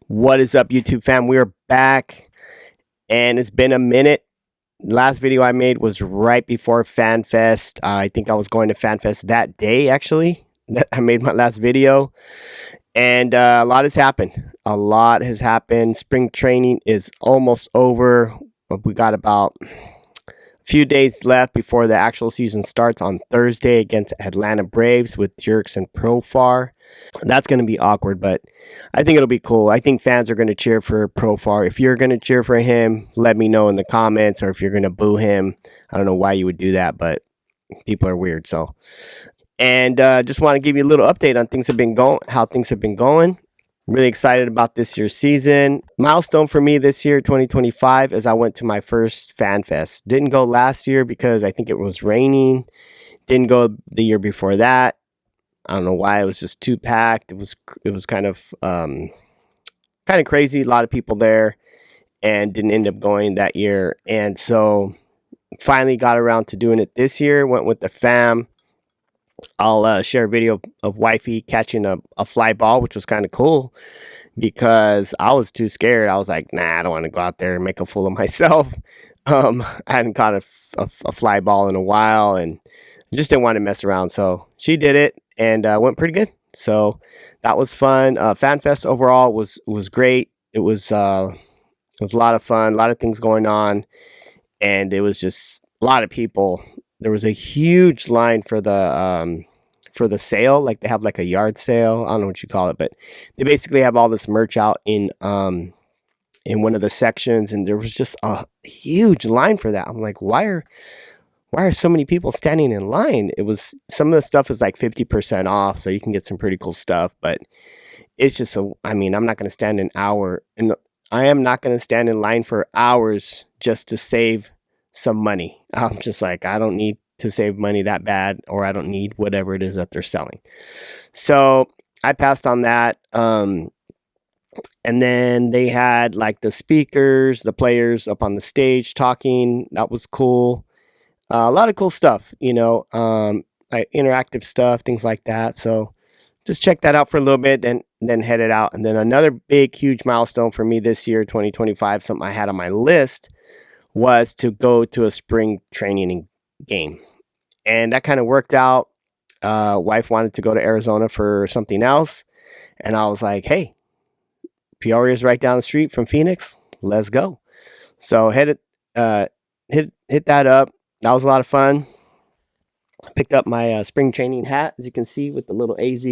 What is up, YouTube fam? We are back, and it's been a minute. Last video I made was right before FanFest. I think I was going to FanFest that day, actually. That I made my last video, and a lot has happened. A lot has happened. Spring training is almost over. We got about a few days left before the actual season starts on Thursday against Atlanta Braves with Jerks and Profar. That's going to be awkward, but I think it'll be cool. I think fans are going to cheer for Profar. If you're going to cheer for him, let me know in the comments, or if you're going to boo him. I don't know why you would do that, but people are weird. So, and just want to give you a little update on how things have been going. Really excited about this year's season. Milestone for me this year, 2025, is I went to my first Fan Fest. Didn't go last year because I think it was raining. Didn't go the year before that. I don't know why. It was just too packed. It was kind of crazy. A lot of people there, and didn't end up going that year. And so finally got around to doing it this year. Went with the fam. I'll share a video of wifey catching a fly ball, which was kind of cool because I was too scared. I was like, nah, I don't want to go out there and make a fool of myself. I hadn't caught a fly ball in a while and just didn't want to mess around. So she did it and went pretty good. So that was fun. FanFest overall was great. It was a lot of fun, a lot of things going on, and it was just a lot of people. There was a huge line for the sale. Like they have like a yard sale. I don't know what you call it, but they basically have all this merch out in one of the sections, and there was just a huge line for that. I'm like, why are so many people standing in line? It was, some of the stuff is like 50% off, so you can get some pretty cool stuff, but it's just I'm not going to stand an hour, and I am not going to stand in line for hours just to save some money. I'm just like, I don't need to save money that bad, or I don't need whatever it is that they're selling. So I passed on that. And then they had like the speakers, the players up on the stage talking. That was cool. A lot of cool stuff, like interactive stuff, things like that. So just check that out for a little bit, then head it out. And then another big, huge milestone for me this year, 2025, something I had on my list, was to go to a spring training game. And that kind of worked out. Wife wanted to go to Arizona for something else. And I was like, hey, Peoria's right down the street from Phoenix. Let's go. So hit that up. That was a lot of fun. Picked up my spring training hat, as you can see, with the little AZ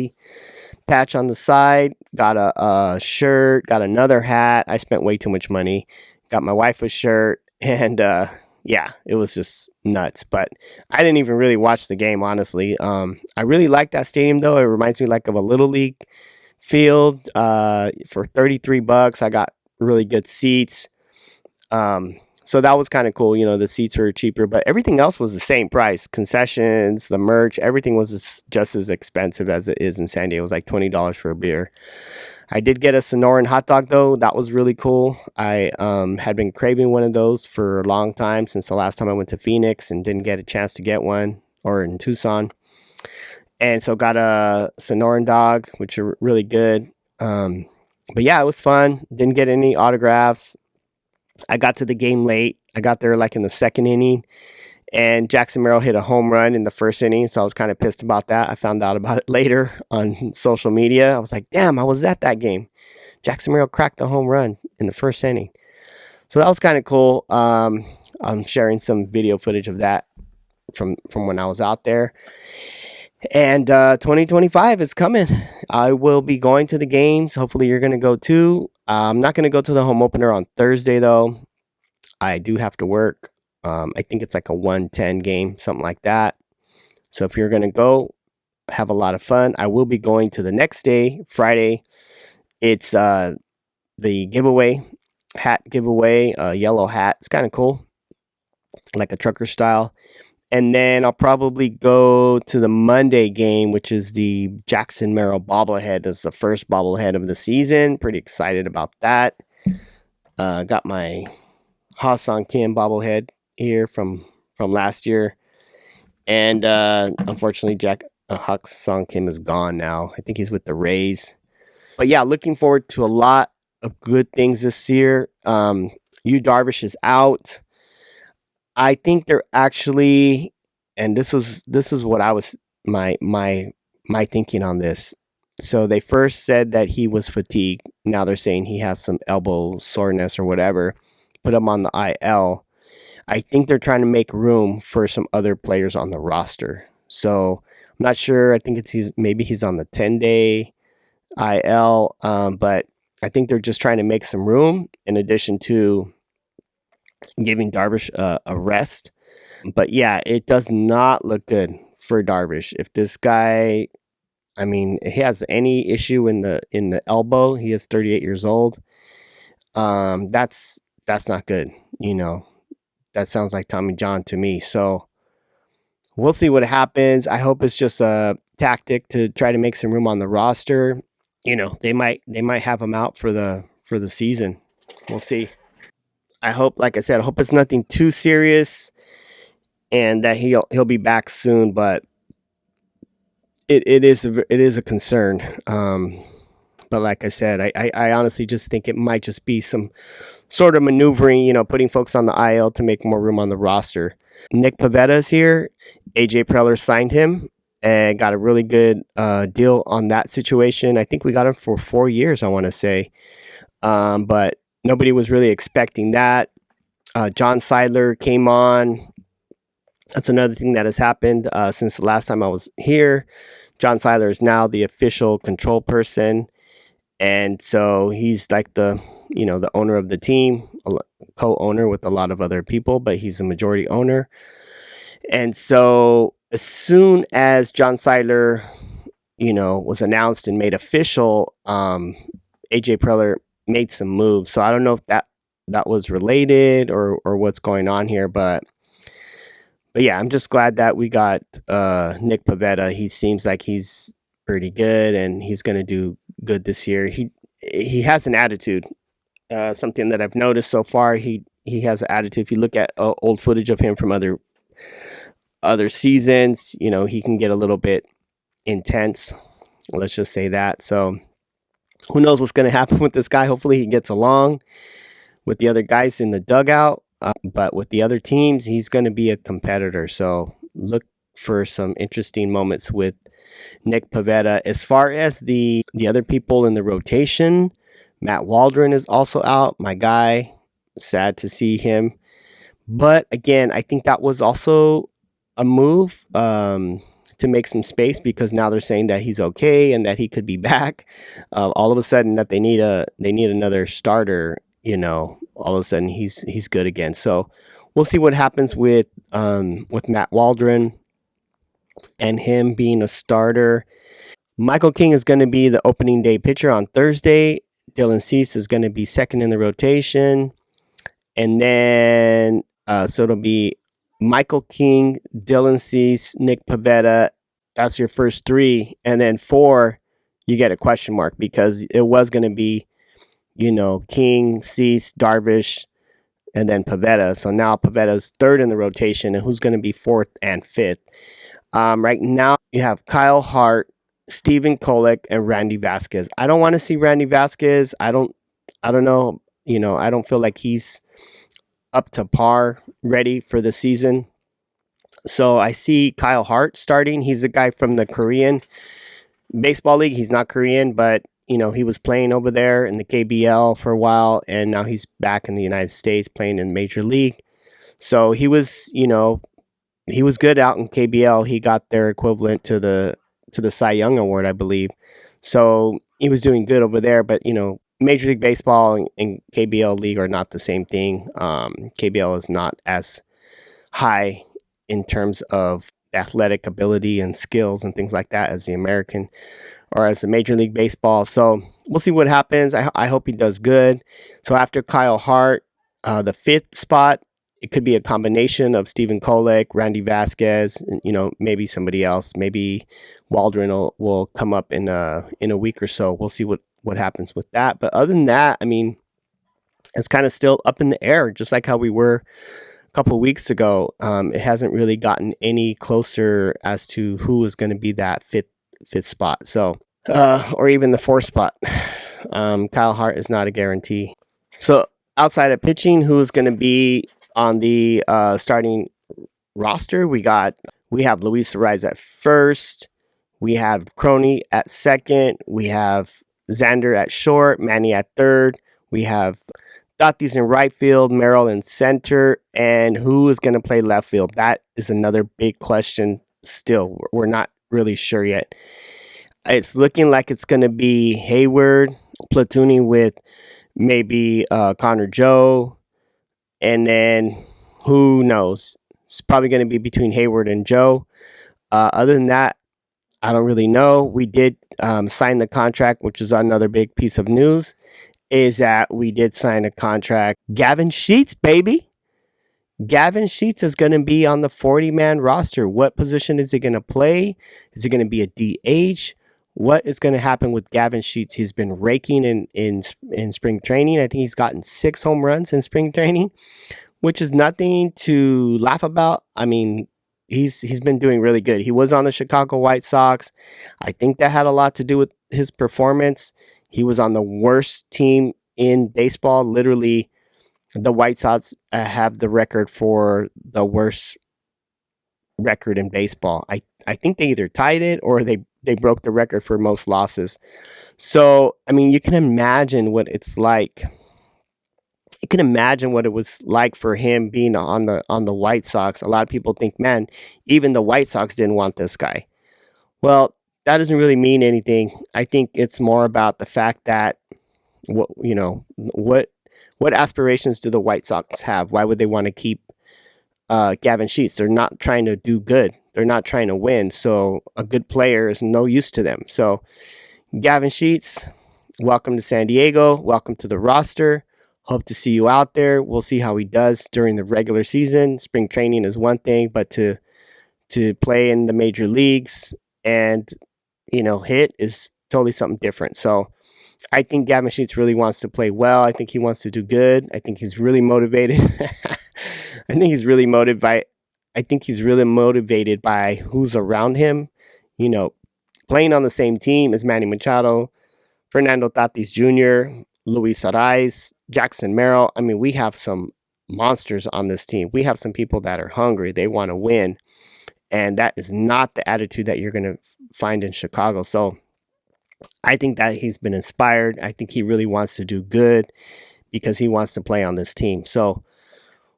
patch on the side. Got a shirt, got another hat. I spent way too much money. Got my wife a shirt, and yeah, it was just nuts. But I didn't even really watch the game, honestly. I really like that stadium, though. It reminds me like of a Little League field. For $33, I got really good seats. So that was kind of cool. The seats were cheaper, but everything else was the same price. Concessions, the merch, everything was just as expensive as it is in San Diego. It was like $20 for a beer. I did get a Sonoran hot dog, though. That was really cool. I had been craving one of those for a long time, since the last time I went to Phoenix and didn't get a chance to get one, or in Tucson. And so got a Sonoran dog, which are really good. But yeah, it was fun. Didn't get any autographs. I got to the game late. I got there like in the second inning, and Jackson Merrill hit a home run in the first inning, so I was kind of pissed about that. I found out about it later on social media. I was like, damn, I was at that game. Jackson Merrill cracked a home run in the first inning. So that was kind of cool. I'm sharing some video footage of that from when I was out there. And 2025 is coming. I will be going to the games. Hopefully you're going to go too. I'm not going to go to the home opener on Thursday, though. I do have to work. I think it's like a 1:10 game, something like that. So if you're going to go, have a lot of fun. I will be going to the next day, Friday. It's the hat giveaway, yellow hat. It's kind of cool, like a trucker style. And then I'll probably go to the Monday game, which is the Jackson Merrill bobblehead. It's the first bobblehead of the season. Pretty excited about that. Got my Ha-Sung Kim bobblehead here from last year. And unfortunately, Ha-Sung Kim is gone now. I think he's with the Rays. But yeah, looking forward to a lot of good things this year. Yu Darvish is out. I think they're actually, and this is what I was my thinking on this. So they first said that he was fatigued. Now they're saying he has some elbow soreness or whatever. Put him on the IL. I think they're trying to make room for some other players on the roster. So I'm not sure. I think maybe he's on the 10-day IL, but I think they're just trying to make some room in addition to giving Darvish a rest. But yeah, it does not look good for Darvish. If this guy, I mean, he has any issue in the elbow, he is 38 years old. That's not good. That sounds like Tommy John to me. So we'll see what happens. I hope it's just a tactic to try to make some room on the roster. They might have him out for the season. We'll see. I hope, like I said, I hope it's nothing too serious and that he'll be back soon. But it is a concern. But like I said, I honestly just think it might just be some sort of maneuvering, putting folks on the IL to make more room on the roster. Nick Pavetta's here. AJ Preller signed him and got a really good deal on that situation. I think we got him for 4 years, I want to say. But nobody was really expecting that. John Seidler came on. That's another thing that has happened since the last time I was here. John Seidler is now the official control person. And so he's like the owner of the team, co-owner with a lot of other people, but he's the majority owner. And so as soon as John Seidler, was announced and made official, AJ Preller made some moves. So I don't know if that was related or what's going on here, but yeah, I'm just glad that we got Nick Pavetta. He seems like he's pretty good and he's going to do good this year. He has an attitude. Something that I've noticed so far, he has an attitude. If you look at old footage of him from other seasons, he can get a little bit intense. Let's just say that. So who knows what's going to happen with this guy? Hopefully he gets along with the other guys in the dugout. But with the other teams, he's going to be a competitor. So look for some interesting moments with Nick Pavetta. As far as the other people in the rotation, Matt Waldron is also out. My guy, sad to see him. But again, I think that was also a move to make some space because now they're saying that he's okay and that he could be back. All of a sudden, that they need another starter. All of a sudden he's good again. So we'll see what happens with Matt Waldron and him being a starter. Michael King is going to be the opening day pitcher on Thursday. Dylan Cease is going to be second in the rotation. And then, so it'll be Michael King, Dylan Cease, Nick Pavetta. That's your first three. And then 4, you get a question mark because it was going to be, King, Cease, Darvish, and then Pavetta. So now Pavetta's third in the rotation. And who's going to be 4th and 5th? Right now, you have Kyle Hart, Stephen Kolek, and Randy Vasquez. I don't want to see Randy Vasquez. I don't know. I don't feel like he's up to par, ready for the season. So I see Kyle Hart starting. He's a guy from the Korean Baseball League. He's not Korean, but he was playing over there in the KBL for a while, and now he's back in the United States playing in Major League. So he was good out in KBL. He got their equivalent to the Cy Young Award, I believe. So he was doing good over there, but Major League Baseball and KBL League are not the same thing. KBL is not as high in terms of athletic ability and skills and things like that as the American or as the Major League Baseball. So we'll see what happens. I hope he does good. So after Kyle Hart, the 5th spot, it could be a combination of Stephen Kolek, Randy Vasquez, and, maybe somebody else. Maybe Waldron will come up in a week or so. We'll see what happens with that. But other than that, I mean, it's kind of still up in the air, just like how we were a couple of weeks ago. It hasn't really gotten any closer as to who is going to be that fifth spot. So, or even the 4th spot. Kyle Hart is not a guarantee. So outside of pitching, who's going to be on the starting roster? We have Luis Ariz at first. We have Crony at second. We have Xander at short. Manny at third. We have Tatis in right field. Merrill in center. And who is going to play left field? That is another big question. Still, we're not really sure yet. It's looking like it's going to be Hayward platooning with maybe Connor Joe, and then who knows? It's probably going to be between Hayward and Joe. Other than that, I don't really know. We did sign the contract, which is another big piece of news, is that we did sign a contract. Gavin Sheets, baby. Gavin Sheets is going to be on the 40-man roster. What position is he going to play? Is it going to be a DH? What is going to happen with Gavin Sheets? He's been raking in spring training. I think he's gotten 6 home runs in spring training, which is nothing to laugh about. I mean, he's been doing really good. He was on the Chicago White Sox. I think that had a lot to do with his performance. He was on the worst team in baseball. Literally, the White Sox have the record for the worst record in baseball. I think they either tied it or they broke the record for most losses. So, I mean, you can imagine what it's like. You can imagine what it was like for him being on the White Sox. A lot of people think, man, even the White Sox didn't want this guy. Well, that doesn't really mean anything. I think it's more about the fact that what aspirations do the White Sox have? Why would they want to keep Gavin Sheets? They're not trying to do good. They're not trying to win. So a good player is no use to them. So Gavin Sheets, welcome to San Diego. Welcome to the roster. Hope to see you out there. We'll see how he does during the regular season. Spring training is one thing, but to play in the major leagues and hit is totally something different. So I think Gavin Sheets really wants to play well. I think he wants to do good. I think he's really motivated. I think he's really motivated by who's around him. Playing on the same team as Manny Machado, Fernando Tatis Jr., Luis Ariz, Jackson Merrill. I mean, we have some monsters on this team. We have some people that are hungry. They want to win. And that is not the attitude that you're going to find in Chicago. So I think that he's been inspired. I think he really wants to do good because he wants to play on this team. So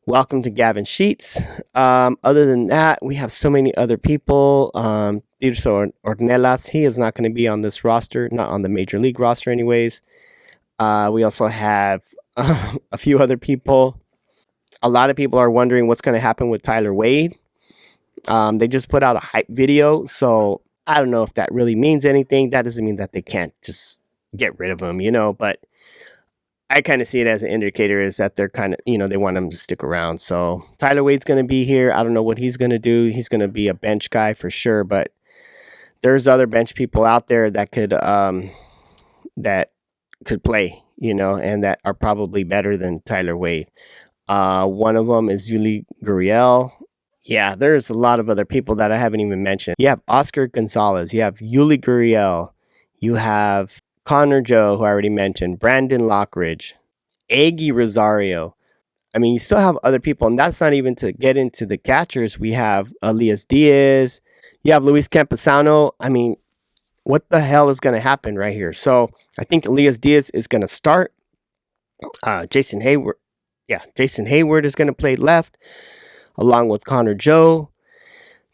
welcome to Gavin Sheets. Other than that, we have so many other people. Tirso Ornelas, he is not going to be on this roster, not on the major league roster anyways. We also have a few other people. A lot of people are wondering what's going to happen with Tyler Wade. They just put out a hype video, so I don't know if that really means anything. That doesn't mean that they can't just get rid of him, but I kind of see it as an indicator is that they're kind of, they want him to stick around. So Tyler Wade's going to be here. I don't know what he's going to do. He's going to be a bench guy for sure, but there's other bench people out there that could play, and that are probably better than Tyler Wade. One of them is Yuli Gurriel. Yeah, there's a lot of other people that I haven't even mentioned. You have Oscar Gonzalez. You have Yuli Gurriel. You have Connor Joe, who I already mentioned. Brandon Lockridge. Aggie Rosario. I mean, you still have other people, and that's not even to get into the catchers. We have Elias Diaz. You have Luis Campusano. I mean, what the hell is going to happen right here? So I think Elias Diaz is going to start. Jason Hayward is going to play left, along with Connor Joe.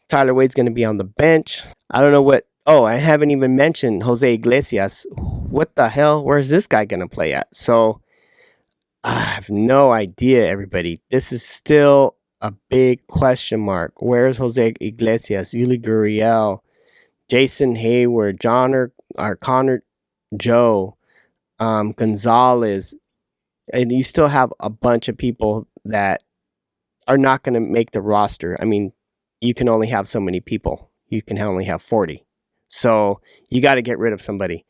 Tyler Wade's going to be on the bench. I don't know what. Oh, I haven't even mentioned Jose Iglesias. What the hell? Where's this guy going to play at? So I have no idea, everybody. This is still a big question mark. Where's Jose Iglesias, Yuli Gurriel, Jason Hayward, Connor Joe, Gonzalez? And you still have a bunch of people that are not going to make the roster. I mean, you can only have so many people. You can only have 40. So you got to get rid of somebody.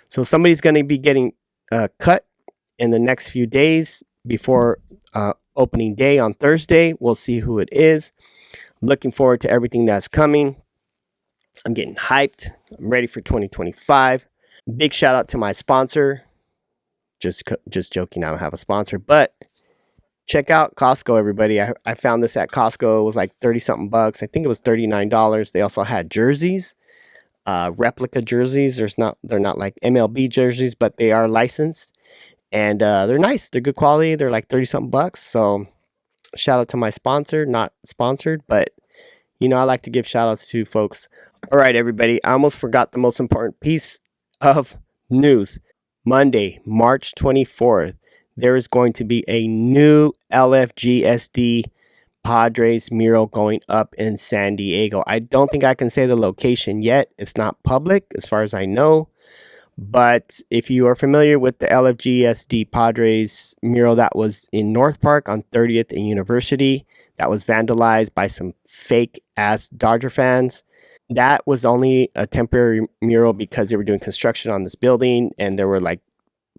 So somebody's going to be getting cut in the next few days before opening day on Thursday. We'll see who it is. I'm looking forward to everything that's coming. I'm getting hyped. I'm ready for 2025. Big shout out to my sponsor, Just joking. I don't have a sponsor, but check out Costco, everybody. I found this at Costco. It was like 30 something bucks. I think it was $39. They also had jerseys, replica jerseys. They're not like MLB jerseys, but they are licensed, and they're nice. They're good quality. They're like 30 something bucks. So shout out to my sponsor, not sponsored, but I like to give shout outs to folks. All right, everybody. I almost forgot the most important piece of news. Monday, March 24th, there is going to be a new LFGSD Padres mural going up in San Diego. I don't think I can say the location yet. It's not public as far as I know. But if you are familiar with the LFGSD Padres mural that was in North Park on 30th and University, that was vandalized by some fake ass Dodger fans. That was only a temporary mural because they were doing construction on this building and there were like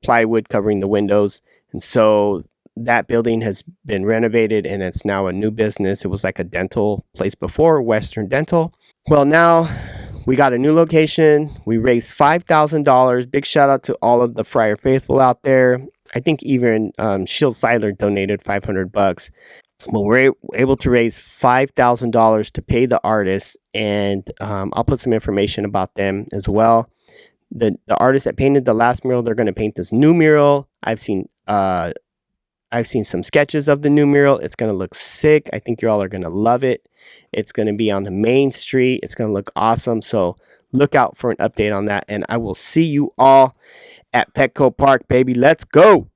plywood covering the windows. And so that building has been renovated and it's now a new business. It was like a dental place before, Western Dental. Well, now we got a new location. We raised $5,000. Big shout out to all of the Friar Faithful out there. I think even Shield Seiler donated $500. Well, we're able to raise $5,000 to pay the artists, and I'll put some information about them as well. The artist that painted the last mural, they're going to paint this new mural. I've seen some sketches of the new mural. It's going to look sick. I think you all are going to love it. It's going to be on the main street. It's going to look awesome. So look out for an update on that. And I will see you all at Petco Park, baby. Let's go.